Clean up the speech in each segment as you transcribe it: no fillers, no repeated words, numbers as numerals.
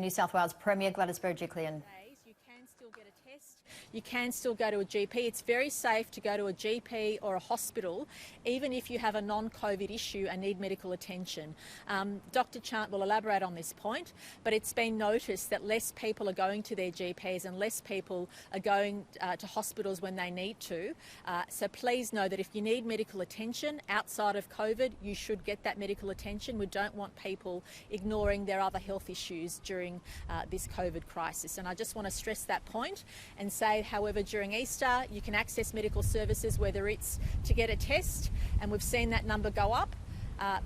New South Wales Premier Gladys Berejiklian. You can still get a test. You can still go to a GP. It's very safe to go to a GP or a hospital, even if you have a non-COVID issue and need medical attention. Dr. Chant will elaborate on this point, but it's been noticed that less people are going to their GPs and less people are going to hospitals when they need to. So please know that if you need medical attention outside of COVID, you should get that medical attention. We don't want people ignoring their other health issues during this COVID crisis. And I just want to stress that point and say, however, during Easter, you can access medical services, whether it's to get a test, and we've seen that number go up.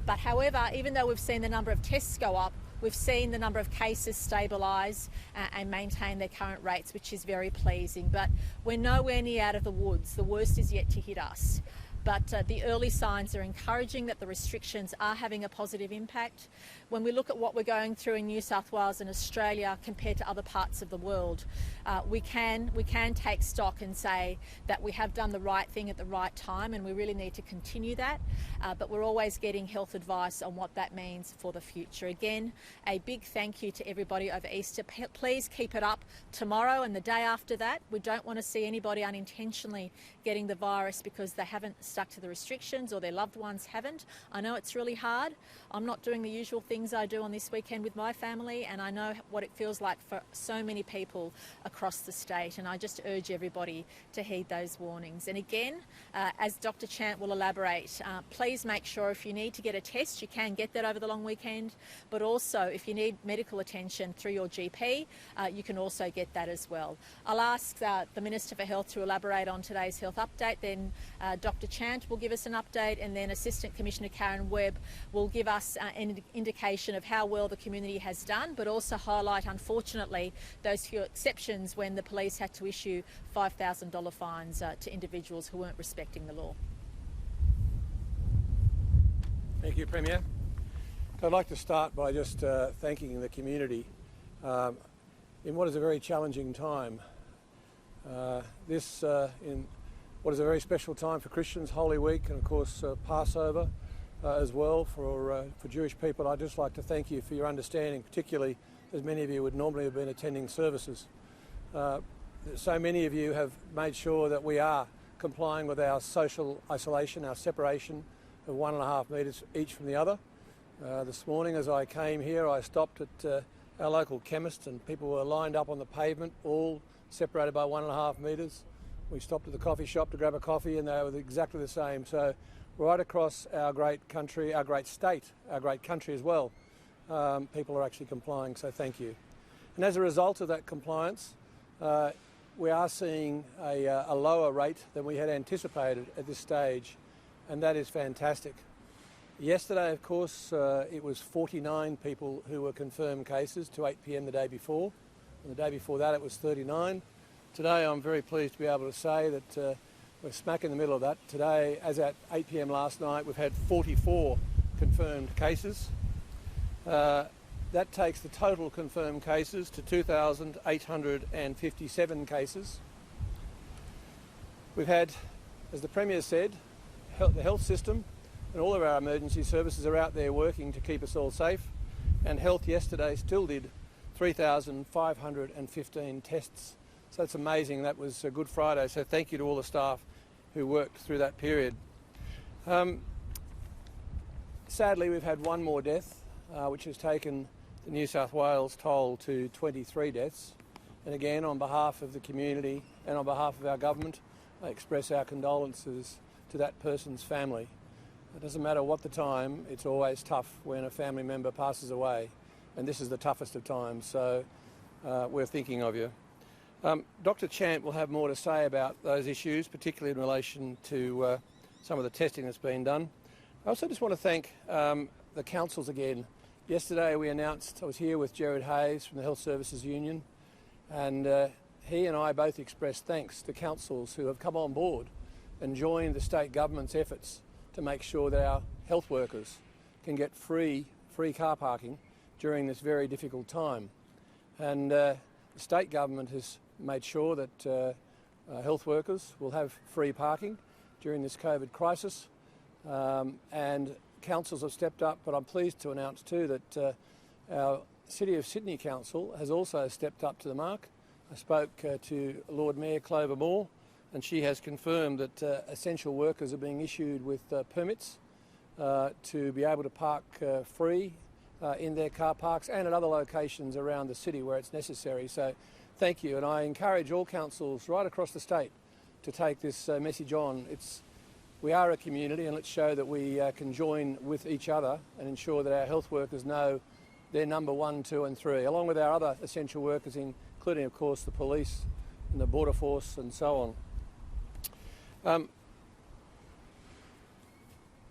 But however, even though we've seen the number of tests go up, we've seen the number of cases stabilise and maintain their current rates, which is very pleasing. But we're nowhere near out of the woods. The worst is yet to hit us. But the early signs are encouraging that the restrictions are having a positive impact. When we look at what we're going through in New South Wales and Australia compared to other parts of the world, we can take stock and say that we have done the right thing at the right time, and we really need to continue that. But we're always getting health advice on what that means for the future. Again, a big thank you to everybody over Easter. Please keep it up tomorrow and the day after that. We don't want to see anybody unintentionally getting the virus because they haven't stuck to the restrictions or their loved ones haven't. I know it's really hard. I'm not doing the usual things I do on this weekend with my family, and I know what it feels like for so many people across the state, and I just urge everybody to heed those warnings. And again, as Dr. Chant will elaborate, please make sure if you need to get a test, you can get that over the long weekend, but also if you need medical attention through your GP, you can also get that as well. I'll ask the Minister for Health to elaborate on today's health update, then Dr. Chant will give us an update, and then Assistant Commissioner Karen Webb will give us an indication of how well the community has done, but also highlight, unfortunately, those few exceptions when the police had to issue $5,000 fines to individuals who weren't respecting the law. Thank you, Premier. I'd like to start by just thanking the community in what is a very challenging time. In what is a very special time for Christians, Holy Week, and of course Passover as well for Jewish people. I'd just like to thank you for your understanding, particularly as many of you would normally have been attending services. So many of you have made sure that we are complying with our social isolation, our separation of 1.5 metres each from the other. This morning as I came here, I stopped at our local chemist, and people were lined up on the pavement, all separated by 1.5 metres. We stopped at the coffee shop to grab a coffee, and they were exactly the same. So right across our great country, our great state, our great country as well, people are actually complying, so thank you. And as a result of that compliance, we are seeing a lower rate than we had anticipated at this stage, and that is fantastic. Yesterday, of course, it was 49 people who were confirmed cases to 8 p.m. the day before, and the day before that it was 39. Today I'm very pleased to be able to say that we're smack in the middle of that. Today, as at 8 p.m. last night, we've had 44 confirmed cases. That takes the total confirmed cases to 2,857 cases. We've had, as the Premier said, the health system and all of our emergency services are out there working to keep us all safe, and Health yesterday still did 3,515 tests. So it's amazing. That was a Good Friday, so thank you to all the staff who worked through that period. Sadly, we've had one more death, which has taken the New South Wales toll to 23 deaths. And again, on behalf of the community and on behalf of our government, I express our condolences to that person's family. It doesn't matter what the time, it's always tough when a family member passes away, and this is the toughest of times, so we're thinking of you. Dr. Chant will have more to say about those issues, particularly in relation to some of the testing that's been done. I also just want to thank the councils again. Yesterday we announced, I was here with Gerard Hayes from the Health Services Union, and he and I both expressed thanks to councils who have come on board and joined the state government's efforts to make sure that our health workers can get free car parking during this very difficult time. And the state government has made sure that health workers will have free parking during this COVID crisis, and councils have stepped up, but I'm pleased to announce too that our City of Sydney Council has also stepped up to the mark. I spoke to Lord Mayor Clover Moore, and she has confirmed that essential workers are being issued with permits to be able to park free in their car parks and at other locations around the city where it's necessary. So thank you, and I encourage all councils right across the state to take this message on. We are a community, and let's show that we can join with each other and ensure that our health workers know they're number 1, 2 and 3, along with our other essential workers, including of course the police and the border force and so on.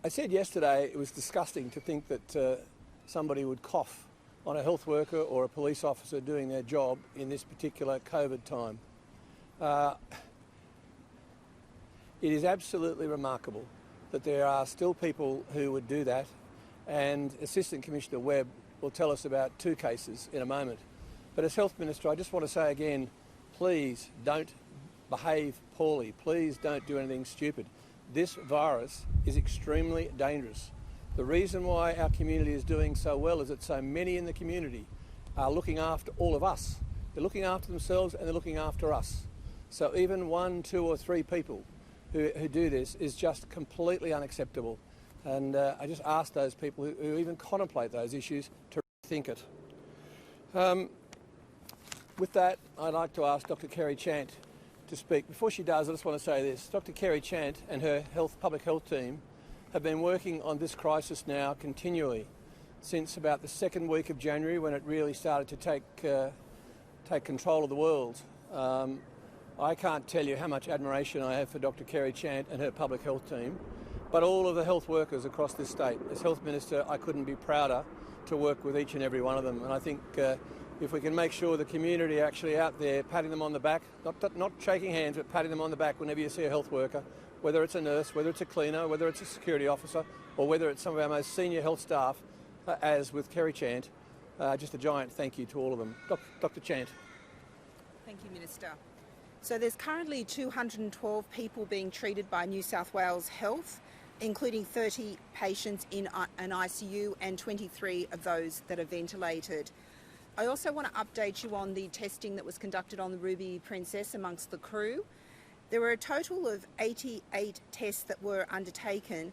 I said yesterday it was disgusting to think that somebody would cough on a health worker or a police officer doing their job in this particular COVID time. It is absolutely remarkable that there are still people who would do that, and Assistant Commissioner Webb will tell us about 2 cases in a moment. But as Health Minister, I just want to say again, please don't behave poorly. Please don't do anything stupid. This virus is extremely dangerous. The reason why our community is doing so well is that so many in the community are looking after all of us. They're looking after themselves and they're looking after us. So even 1, 2 or 3 people who do this is just completely unacceptable. And I just ask those people who even contemplate those issues to rethink it. With that, I'd like to ask Dr. Kerry Chant to speak. Before she does, I just want to say this. Dr. Kerry Chant and her public health team have been working on this crisis now continually since about the 2nd week of January, when it really started to take control of the world. I can't tell you how much admiration I have for Dr. Kerry Chant and her public health team, but all of the health workers across this state. As Health Minister, I couldn't be prouder to work with each and every one of them, and I think if we can make sure the community are actually out there patting them on the back, not shaking hands, but patting them on the back whenever you see a health worker, whether it's a nurse, whether it's a cleaner, whether it's a security officer, or whether it's some of our most senior health staff, as with Kerry Chant, just a giant thank you to all of them. Dr. Chant. Thank you, Minister. So there's currently 212 people being treated by New South Wales Health, including 30 patients in an ICU and 23 of those that are ventilated. I also want to update you on the testing that was conducted on the Ruby Princess amongst the crew. There were a total of 88 tests that were undertaken,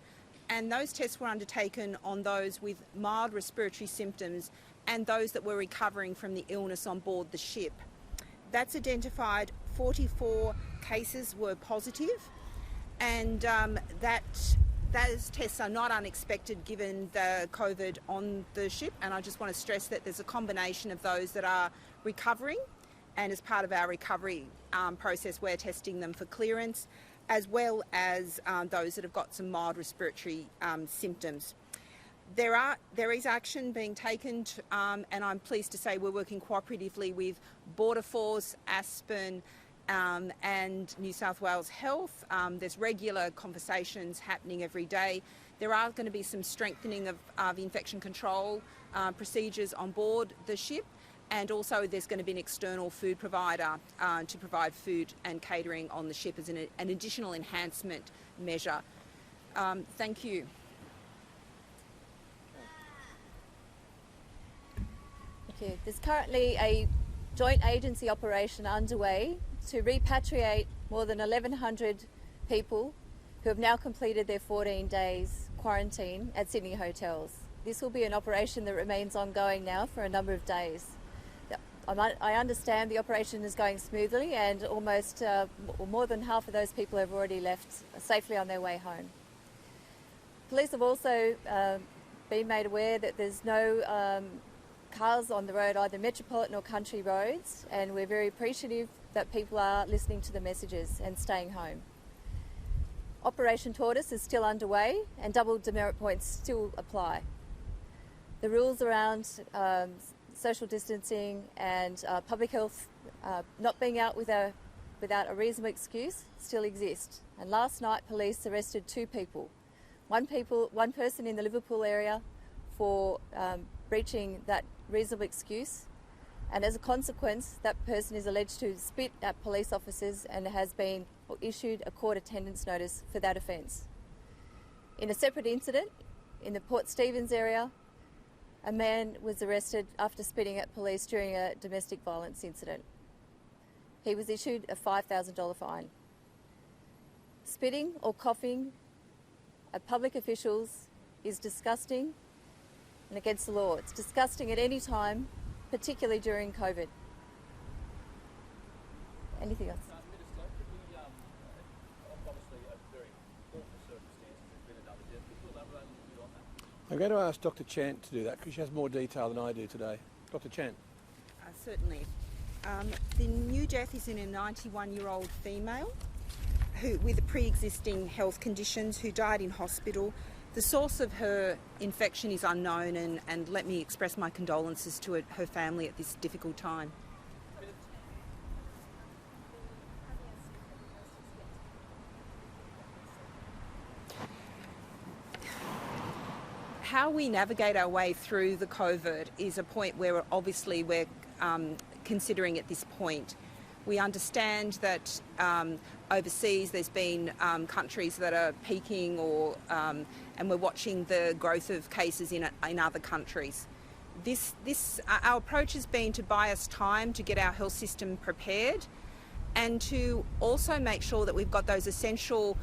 and those tests were undertaken on those with mild respiratory symptoms and those that were recovering from the illness on board the ship. That's identified 44 cases were positive, and those tests are not unexpected given the COVID on the ship, and I just want to stress that there's a combination of those that are recovering, and as part of our recovery process we're testing them for clearance, as well as those that have got some mild respiratory symptoms. There is action being taken and I'm pleased to say we're working cooperatively with Border Force, Aspen and New South Wales Health. There's regular conversations happening every day. There are going to be some strengthening of infection control procedures on board the ship, and also there's going to be an external food provider to provide food and catering on the ship as an additional enhancement measure. Thank you. Thank you. There's currently a joint agency operation underway to repatriate more than 1,100 people who have now completed their 14 days quarantine at Sydney hotels. This will be an operation that remains ongoing now for a number of days. I understand the operation is going smoothly, and almost more than half of those people have already left safely on their way home. Police have also been made aware that there's no cars on the road, either metropolitan or country roads, and we're very appreciative that people are listening to the messages and staying home. Operation Tortoise is still underway and double demerit points still apply. The rules around social distancing and public health not being out without a reasonable excuse still exist. And last night police arrested 2 people. One person in the Liverpool area for breaching that reasonable excuse, and as a consequence that person is alleged to spit at police officers and has been issued a court attendance notice for that offence. In a separate incident in the Port Stephens area, a man was arrested after spitting at police during a domestic violence incident. He was issued a $5,000 fine. Spitting or coughing at public officials is disgusting and against the law. It's disgusting at any time, particularly during COVID. Anything else? I'm going to ask Dr. Chant to do that because she has more detail than I do today. Dr. Chant. Certainly. The new death is in a 91-year-old female with pre-existing health conditions who died in hospital. The source of her infection is unknown, and let me express my condolences to her family at this difficult time. How we navigate our way through the COVID is a point where obviously we're considering at this point. We understand that overseas there's been countries that are peaking, and we're watching the growth of cases in other countries. Our approach has been to buy us time to get our health system prepared, and to also make sure that we've got those essential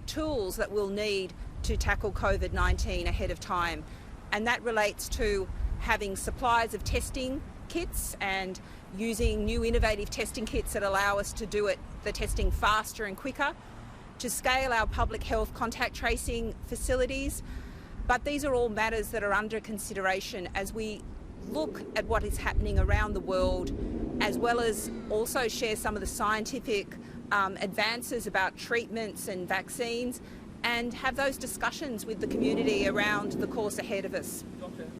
tools that we'll need to tackle COVID-19 ahead of time. And that relates to having supplies of testing kits and using new innovative testing kits that allow us to do the testing faster and quicker, to scale our public health contact tracing facilities. But these are all matters that are under consideration as we look at what is happening around the world, as well as also share some of the scientific advances about treatments and vaccines, and have those discussions with the community around the course ahead of us.